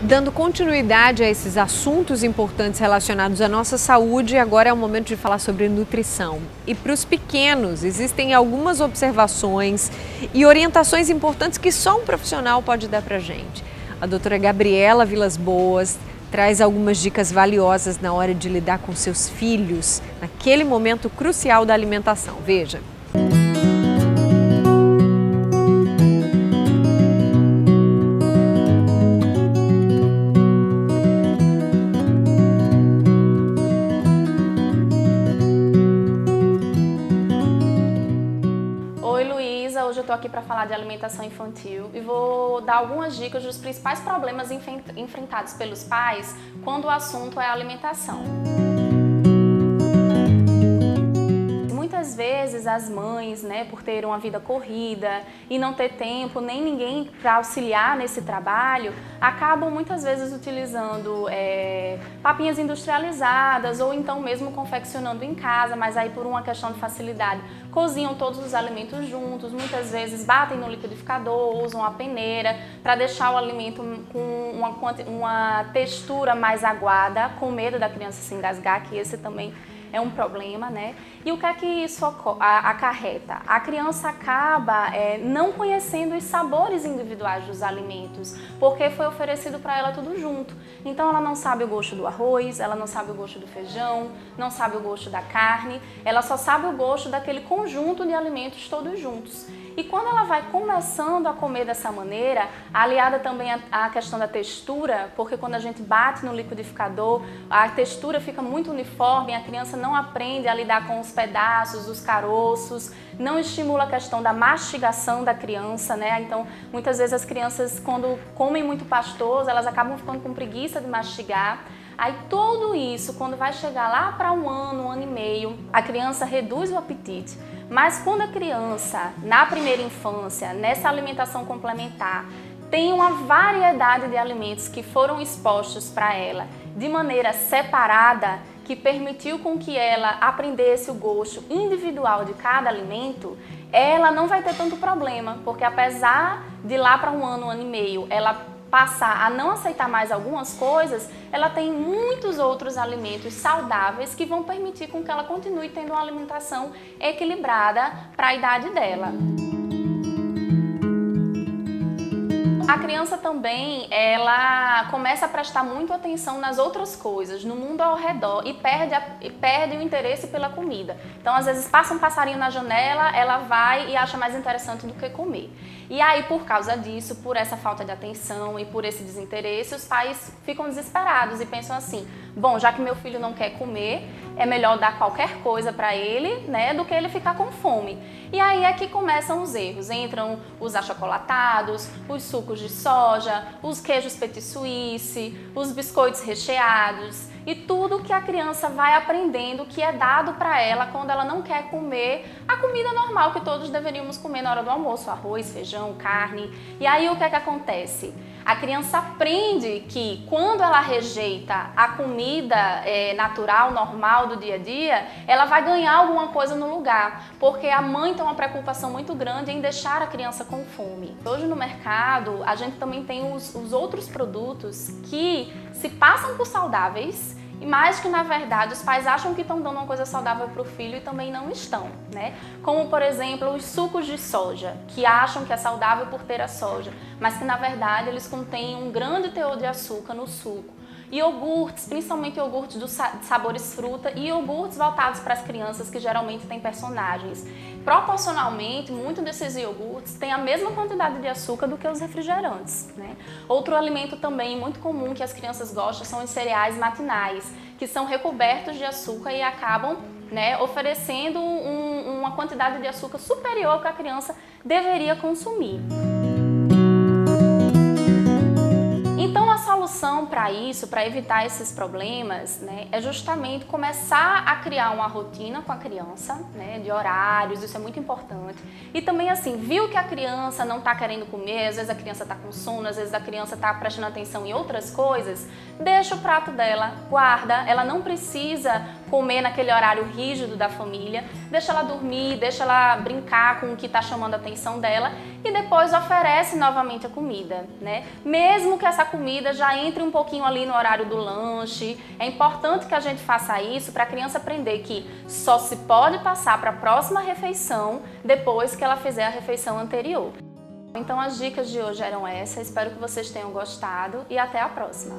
Dando continuidade a esses assuntos importantes relacionados à nossa saúde, agora é o momento de falar sobre nutrição. E para os pequenos, existem algumas observações e orientações importantes que só um profissional pode dar para a gente. A doutora Gabriela Vilas Boas traz algumas dicas valiosas na hora de lidar com seus filhos, naquele momento crucial da alimentação. Veja. Hoje eu estou aqui para falar de alimentação infantil e vou dar algumas dicas dos principais problemas enfrentados pelos pais quando o assunto é alimentação. Muitas vezes as mães, por ter uma vida corrida e não ter tempo nem ninguém para auxiliar nesse trabalho, acabam muitas vezes utilizando papinhas industrializadas ou então mesmo confeccionando em casa, mas aí por uma questão de facilidade cozinham todos os alimentos juntos, muitas vezes batem no liquidificador, usam a peneira para deixar o alimento com uma textura mais aguada, com medo da criança se engasgar, que esse também é um problema, E o que é que isso acarreta? A criança acaba não conhecendo os sabores individuais dos alimentos, porque foi oferecido para ela tudo junto. Então ela não sabe o gosto do arroz, ela não sabe o gosto do feijão, não sabe o gosto da carne, ela só sabe o gosto daquele conjunto de alimentos todos juntos. E quando ela vai começando a comer dessa maneira, aliada também à questão da textura, porque quando a gente bate no liquidificador, a textura fica muito uniforme, a criança não aprende a lidar com os pedaços, os caroços, não estimula a questão da mastigação da criança, Então, muitas vezes as crianças, quando comem muito pastoso, elas acabam ficando com preguiça de mastigar. Aí tudo isso, quando vai chegar lá para um ano e meio, a criança reduz o apetite. Mas quando a criança, na primeira infância, nessa alimentação complementar, tem uma variedade de alimentos que foram expostos para ela de maneira separada, que permitiu com que ela aprendesse o gosto individual de cada alimento, ela não vai ter tanto problema, porque apesar de lá para um ano e meio, ela passar a não aceitar mais algumas coisas, ela tem muitos outros alimentos saudáveis que vão permitir com que ela continue tendo uma alimentação equilibrada para a idade dela. A criança também, ela começa a prestar muito atenção nas outras coisas, no mundo ao redor e perde o interesse pela comida. Então, às vezes, passa um passarinho na janela, ela vai e acha mais interessante do que comer. E aí, por causa disso, por essa falta de atenção e por esse desinteresse, os pais ficam desesperados e pensam assim, bom, já que meu filho não quer comer, é melhor dar qualquer coisa para ele, do que ele ficar com fome. E aí é que começam os erros, entram os achocolatados, os sucos de soja, os queijos petit suisse, os biscoitos recheados e tudo que a criança vai aprendendo que é dado para ela quando ela não quer comer a comida normal que todos deveríamos comer na hora do almoço, arroz, feijão, carne. E aí o que é que acontece? A criança aprende que quando ela rejeita a comida natural, normal do dia a dia, ela vai ganhar alguma coisa no lugar, porque a mãe tem uma preocupação muito grande em deixar a criança com fome. Hoje no mercado, a gente também tem os outros produtos que se passam por saudáveis, e mais que na verdade os pais acham que estão dando uma coisa saudável para o filho e também não estão, Como por exemplo os sucos de soja, que acham que é saudável por ter a soja, mas que na verdade eles contêm um grande teor de açúcar no suco. Iogurtes, principalmente iogurtes de sabores fruta e iogurtes voltados para as crianças que geralmente têm personagens. Proporcionalmente, muitos desses iogurtes têm a mesma quantidade de açúcar do que os refrigerantes, Outro alimento também muito comum que as crianças gostam são os cereais matinais, que são recobertos de açúcar e acabam oferecendo uma quantidade de açúcar superior ao que a criança deveria consumir. Então a solução solução para isso, para evitar esses problemas, né, é justamente começar a criar uma rotina com a criança, né, de horários, isso é muito importante. E também assim, viu que a criança não está querendo comer, às vezes a criança está com sono, às vezes a criança está prestando atenção em outras coisas, deixa o prato dela, guarda, ela não precisa comer naquele horário rígido da família, deixa ela dormir, deixa ela brincar com o que está chamando a atenção dela e depois oferece novamente a comida, né? Mesmo que essa comida já entre um pouquinho ali no horário do lanche, é importante que a gente faça isso para a criança aprender que só se pode passar para a próxima refeição depois que ela fizer a refeição anterior. Então as dicas de hoje eram essas, espero que vocês tenham gostado e até a próxima!